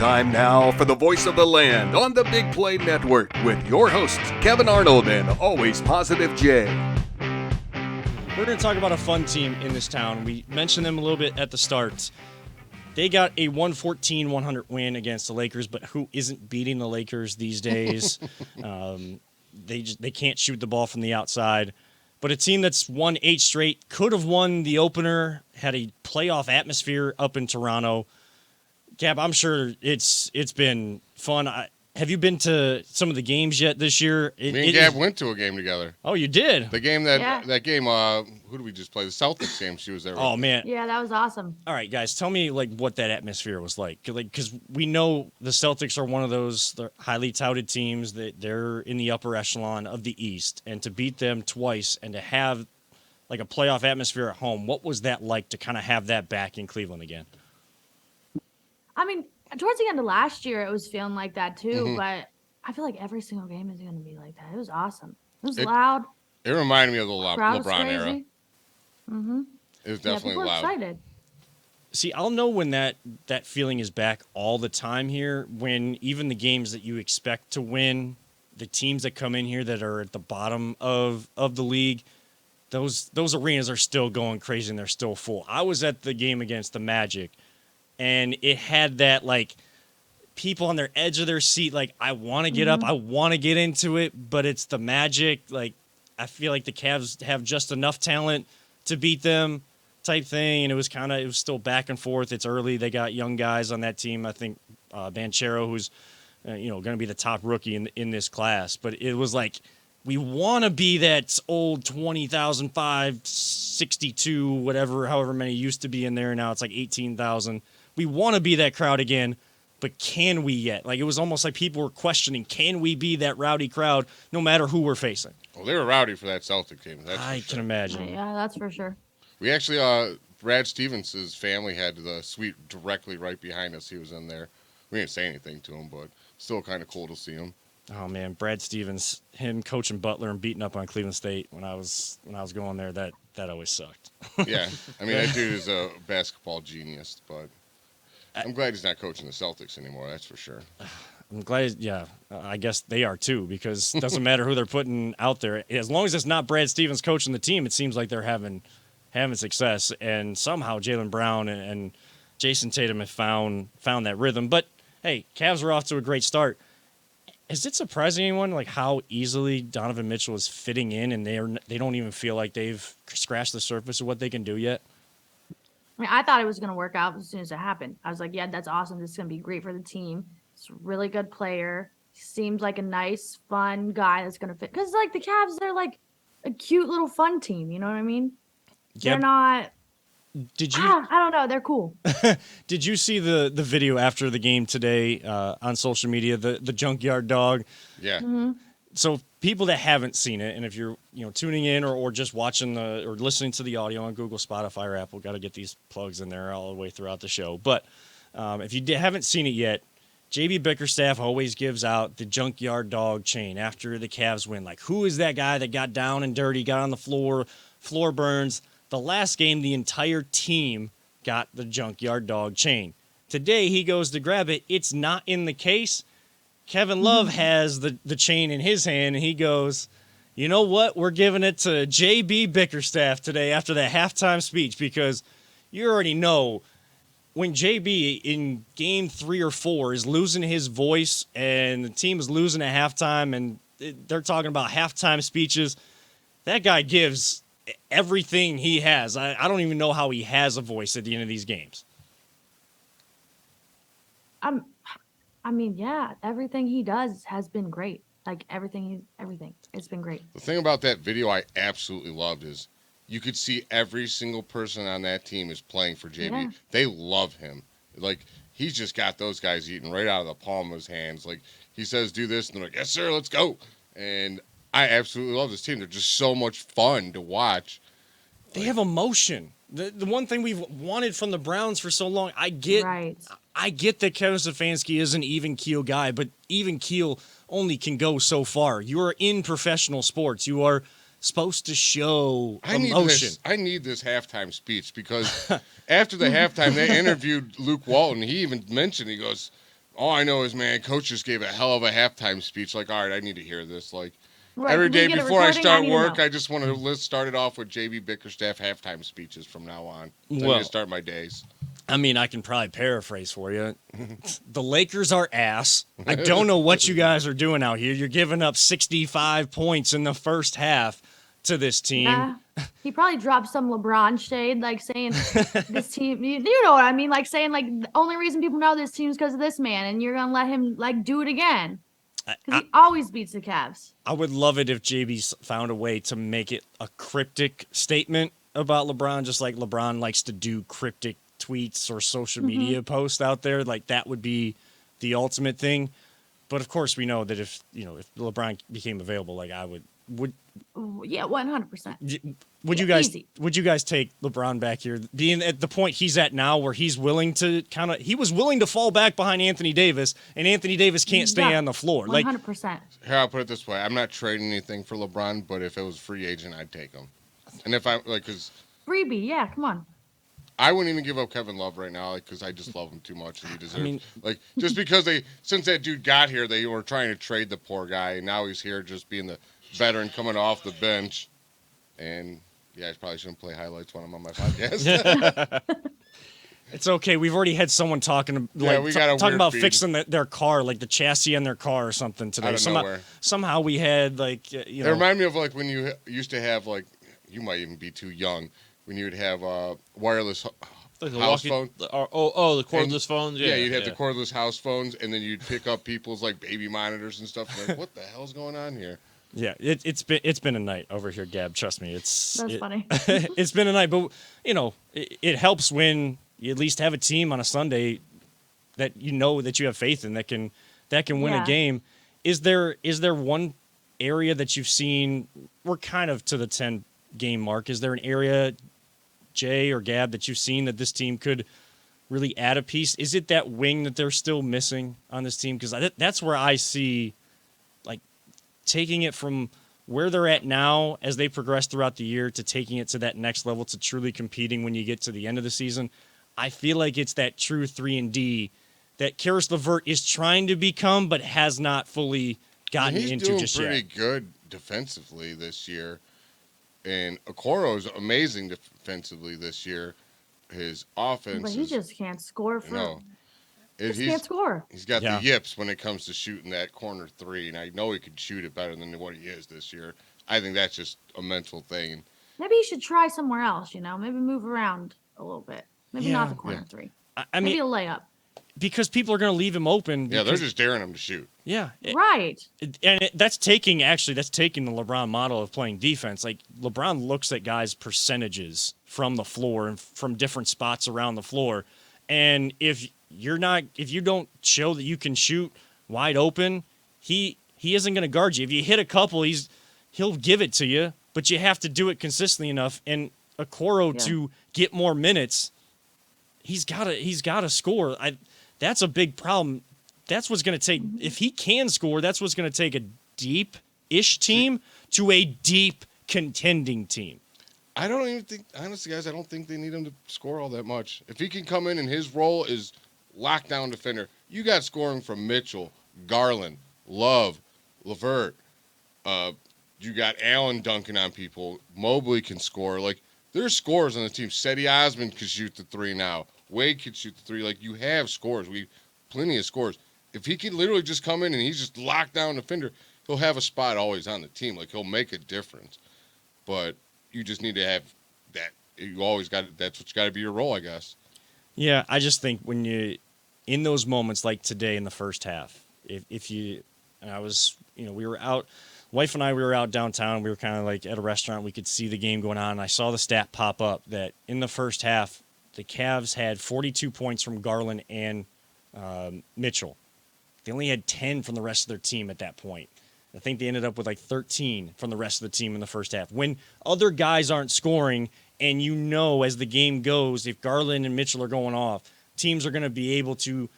Time now for the voice of the land on the Big Play Network with your hosts, Kevin Arnold and Always Positive Jay. We're going to talk about a fun team in this town. We mentioned them a little bit at the start. They got a 114-100 win against the Lakers, but who isn't beating the Lakers these days? They can't shoot the ball from the outside. But a team that's won 8 straight, could have won the opener, had a playoff atmosphere up in Toronto. Gabb, I'm sure it's been fun. Have you been to some of the games yet this year? Me and Gabb went to a game together. Oh, you did? The game that game, who did we just play? The Celtics game. She was there. Oh, man. Yeah, that was awesome. All right, guys, tell me what that atmosphere was like. Because we know the Celtics are one of those highly touted teams that they're in the upper echelon of the East, and to beat them twice and to have a playoff atmosphere at home, what was that like to kind of have that back in Cleveland again? I mean, towards the end of last year, it was feeling like that too, Mm-hmm. but I feel like every single game is going to be like that. It was awesome. It was loud. It reminded me of the Crowd was LeBron crazy. era. Mm-hmm. It was Yeah, definitely people are loud. excited. See, I'll know when that feeling is back all the time here, when even the games that you expect to win, the teams that come in here that are at the bottom of the league, those arenas are still going crazy and they're still full. I was at the game against the Magic, and it had that, people on their edge of their seat, I want to get up, I want to get into it, but it's the Magic. I feel like the Cavs have just enough talent to beat them type thing, and it was still back and forth. It's early. They got young guys on that team. I think Banchero, who's going to be the top rookie in this class, but it was we want to be that old 20,005, 62, whatever, however many used to be in there. Now it's 18,000. We want to be that crowd again, but can we yet? It was almost like people were questioning, can we be that rowdy crowd no matter who we're facing? Well, they were rowdy for that Celtic team. I can imagine. Yeah, that's for sure. We actually, Brad Stevens' family had the suite directly right behind us. He was in there. We didn't say anything to him, but still kind of cool to see him. Oh man, Brad Stevens, him coaching Butler and beating up on Cleveland State when I was going there, that always sucked. Yeah, I mean that dude is a basketball genius, but I'm glad he's not coaching the Celtics anymore. That's for sure. I'm glad. Yeah, I guess they are too, because it doesn't matter who they're putting out there, as long as it's not Brad Stevens coaching the team. It seems like they're having success, and somehow Jaylen Brown and Jason Tatum have found that rhythm. But hey, Cavs are off to a great start. Is it surprising anyone how easily Donovan Mitchell is fitting in, and they don't even feel like they've scratched the surface of what they can do yet? I mean, I thought it was going to work out as soon as it happened. I was like, yeah, that's awesome. This is going to be great for the team. He's a really good player. Seems like a nice, fun guy that's going to fit. Because, the Cavs, they're a cute little fun team. You know what I mean? Yeah. They're not. Did you? I don't know. They're cool. Did you see the video after the game today on social media? The junkyard dog. Yeah. Mm-hmm. So people that haven't seen it, and if you're tuning in or just watching or listening to the audio on Google, Spotify, or Apple, got to get these plugs in there all the way throughout the show. But if you haven't seen it yet, JB Bickerstaff always gives out the junkyard dog chain after the Cavs win. Who is that guy that got down and dirty, got on the floor burns? The last game, the entire team got the junkyard dog chain. Today, he goes to grab it. It's not in the case. Kevin Love has the chain in his hand, and he goes, you know what? We're giving it to J.B. Bickerstaff today after that halftime speech, because you already know when J.B. in game 3 or 4 is losing his voice and the team is losing at halftime and they're talking about halftime speeches, that guy gives everything he has. I don't even know how he has a voice at the end of these games. I mean, yeah, everything he does has been great. Everything. It's been great. The thing about that video I absolutely loved is you could see every single person on that team is playing for JB. Yeah. They love him. He's just got those guys eating right out of the palm of his hands. He says, do this, and they're like, yes, sir, let's go. And I absolutely love this team. They're just so much fun to watch. They have emotion. The one thing we've wanted from the Browns for so long, I get that Kevin Stefanski is an even keel guy, but even keel only can go so far. You are in professional sports. You are supposed to show emotion. I need this halftime speech, because after the halftime, they interviewed Luke Walton. He even mentioned, he goes, All I know is, man, coach just gave a hell of a halftime speech. Like, all right, I need to hear this. Like, Right, every can we day get a before I recording? start need to work, know. I just want to start it off with JB Bickerstaff halftime speeches from now on. I need Well- to start my days. I mean, I can probably paraphrase for you. The Lakers are ass. I don't know what you guys are doing out here. You're giving up 65 points in the first half to this team. Yeah. He probably dropped some LeBron shade, like saying this team. You know what I mean? Like saying like the only reason people know this team is because of this man, and you're gonna let him like do it again because he always beats the Cavs. I would love it if JB found a way to make it a cryptic statement about LeBron, just like LeBron likes to do cryptic tweets or social media posts out there. Like that would be the ultimate thing. But of course, we know that if LeBron became available, like I would Yeah, 100%. would you Yeah, guys easy. would you guys take LeBron back here, being at the point he's at now, where he's willing to he was willing to fall back behind Anthony Davis, and Anthony Davis can't stay Yeah, on the floor. 100%. Here, I'll put it this way. I'm not trading anything for LeBron, but if it was free agent, I'd take him. And if I, like, because Freebie, yeah, come on. I wouldn't even give up Kevin Love right now, like, because I just love him too much, and he deserves. mean- like, just because since that dude got here, they were trying to trade the poor guy, and now he's here, just being the veteran coming off the bench. And yeah, I probably shouldn't play highlights when I'm on my podcast. It's okay. We've already had someone talking we got a talking weird about feed. fixing their car, like the chassis on their car or something today. Out of nowhere. Somehow we had like It reminded me of like when you used to have like, you might even be too young, when you would have wireless Like house phone. the cordless phones. Yeah, you'd have the cordless house phones, and then you'd pick up people's like baby monitors and stuff. Like, what the hell's going on here? Yeah, it's been a night over here, Gab. Trust me, That's funny. It's been a night, but it helps when you at least have a team on a Sunday that that you have faith in that can win a Yeah. game. Is there one area that you've seen? We're kind of to the 10-game mark. Is there an area, Jay or Gab, that you've seen that this team could really add a piece? Is it that wing that they're still missing on this team? Because that's where I see, like, taking it from where they're at now as they progress throughout the year to taking it to that next level to truly competing when you get to the end of the season. I feel like it's that true 3-and-D that Karis LeVert is trying to become but has not fully gotten He's into doing just pretty yet. good defensively this year, and Okoro's amazing defensively this year. His offense, But he just can't score for. no, Just can't score. he's got Yeah. the yips when it comes to shooting that corner three, and I know he could shoot it better than what he is this year. I think that's just a mental thing. Maybe he should try somewhere else. Maybe move around a little bit. Maybe not the corner three. I Maybe mean, a layup. because people are going to leave him open. Yeah, they're because- just daring him to shoot. yeah. Right. That's taking the LeBron model of playing defense. Like LeBron looks at guys' percentages from the floor and from different spots around the floor, and if you don't show that you can shoot wide open, he isn't going to guard you. If you hit a couple, he'll give it to you, but you have to do it consistently enough. And Okoro to get more minutes, he's got to score. That's a big problem. That's what's going to take, if he can score, that's what's going to take a deep-ish team to a deep contending team. I don't even think, honestly, guys, I don't think they need him to score all that much. If he can come in and his role is lockdown defender, you got scoring from Mitchell, Garland, Love, LeVert. You got Allen dunking on people. Mobley can score. Like, there's scores on the team. Seti Osman can shoot the three now. Wade can shoot the three. Like, you have scores. Plenty of scores. If he could literally just come in and he's just locked down defender, he'll have a spot always on the team. Like, he'll make a difference. But you just need to have that. You always got that's what's got to be your role, I guess. Yeah, I just think when you in those moments like today in the first half, if you and I was, we were out, wife and I, we were out downtown. We were kind of like at a restaurant. We could see the game going on. And I saw the stat pop up that in the first half, the Cavs had 42 points from Garland and Mitchell. They only had 10 from the rest of their team at that point. I think they ended up with like 13 from the rest of the team in the first half. When other guys aren't scoring, and as the game goes, if Garland and Mitchell are going off, teams are going to be able to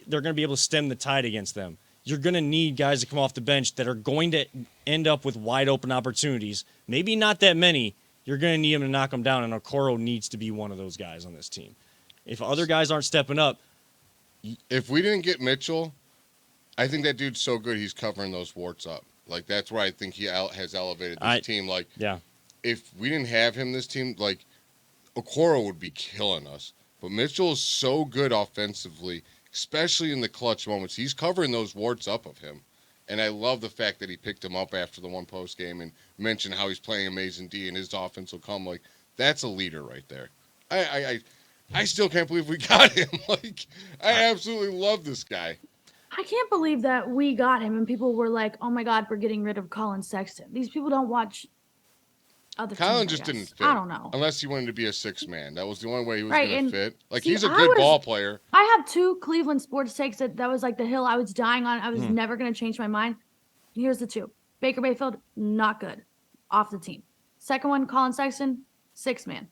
they're going to be able to stem the tide against them. You're going to need guys to come off the bench that are going to end up with wide open opportunities. Maybe not that many. You're going to need them to knock them down, and Okoro needs to be one of those guys on this team. If other guys aren't stepping up, if we didn't get Mitchell, I think that dude's so good he's covering those warts up. Like, that's where I think he has elevated this team. Like, yeah. If we didn't have him, this team, like, Okoro would be killing us. But Mitchell is so good offensively, especially in the clutch moments. He's covering those warts up of him. And I love the fact that he picked him up after the one post game and mentioned how he's playing amazing D and his offense will come. Like, that's a leader right there. I still can't believe we got him. Like, I absolutely love this guy. I can't believe that we got him and people were like, oh my God, we're getting rid of Colin Sexton. These people don't watch other Colin teams, just I guess. didn't fit. I don't know. Unless he wanted to be a 6-man. That was the only way he was Right, going to and fit. Like, see, he's a good ball player. I have 2 Cleveland sports takes that was like the hill I was dying on. I was never going to change my mind. Here's the 2. Baker Mayfield, not good. Off the team. Second one, Colin Sexton, 6-man.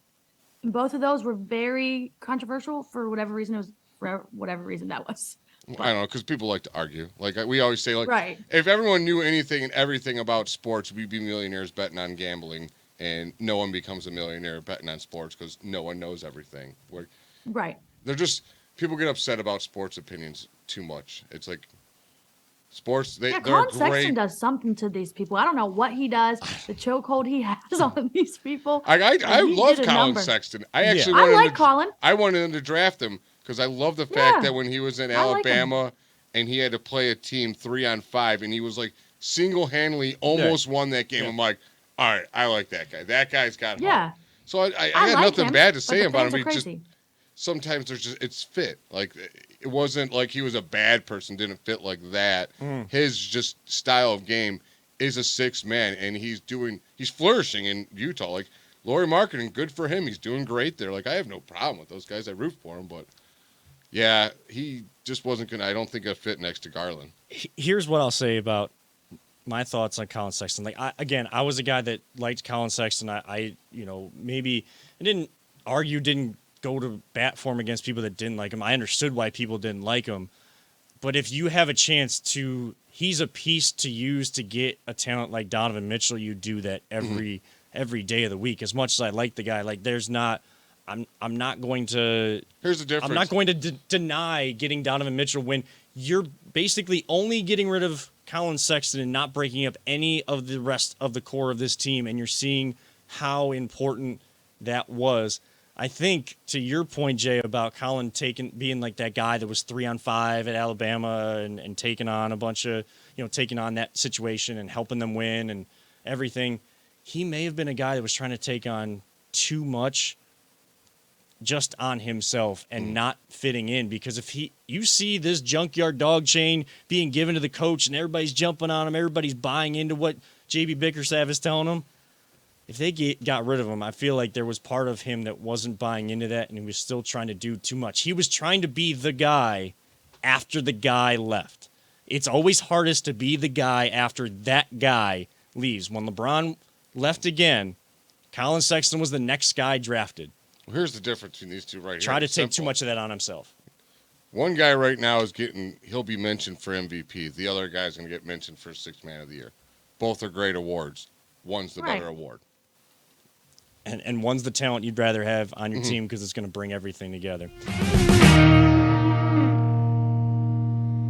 Both of those were very controversial for whatever reason that was. I don't know, because people like to argue. Like, we always say, like, Right. if everyone knew anything and everything about sports, we'd be millionaires betting on gambling, and no one becomes a millionaire betting on sports because no one knows everything. Right. People get upset about sports opinions too much. It's like, sports, they're Colin great. Sexton does something to these people. I don't know what he does, the chokehold he has on these people. I love did a Colin number. Sexton. I actually Colin. I wanted him to draft him because I love the fact Yeah. that when he was in I like Alabama and he had to play a team 3-on-5 and he was like single-handedly almost won that game. Yeah. I'm like, all right, I like that guy. That guy's got heart. Yeah. So I I had like nothing him, bad to but say the about fans him. are He just crazy. sometimes it's fit. Like, it wasn't like he was a bad person, didn't fit like that. His just style of game is a 6-man, and he's flourishing in Utah. Like, Lauri Markkanen, good for him. He's doing great there. Like, I have no problem with those guys. I root for him, but yeah, he just wasn't gonna. I don't think a fit next to Garland. Here's what I'll say about my thoughts on Colin Sexton. Like, I was a guy that liked Colin Sexton. Maybe I didn't go to bat for him against people that didn't like him. I understood why people didn't like him. But if you have a chance he's a piece to use to get a talent like Donovan Mitchell, you do that every day of the week. As much as I like the guy, like I'm not going to. Here's the difference. I'm not going to deny getting Donovan Mitchell when you're basically only getting rid of Colin Sexton and not breaking up any of the rest of the core of this team, and you're seeing how important that was. I think, to your point, Jay, about Colin being like that guy that was 3-on-5 at Alabama and taking on a bunch of, taking on that situation and helping them win and everything, he may have been a guy that was trying to take on too much just on himself and not fitting in. Because if you see this junkyard dog chain being given to the coach and everybody's jumping on him, everybody's buying into what J.B. Bickerstaff is telling them, if they got rid of him, I feel like there was part of him that wasn't buying into that, and he was still trying to do too much. He was trying to be the guy after the guy left. It's always hardest to be the guy after that guy leaves. When LeBron left again, Colin Sexton was the next guy drafted. Well, here's the difference between these two right here. Try to It's take too simple. much of that on himself. One guy right now he'll be mentioned for MVP. The other guy's going to get mentioned for 6th Man of the Year. Both are great awards. One's the better award. And one's the talent you'd rather have on your team because it's going to bring everything together.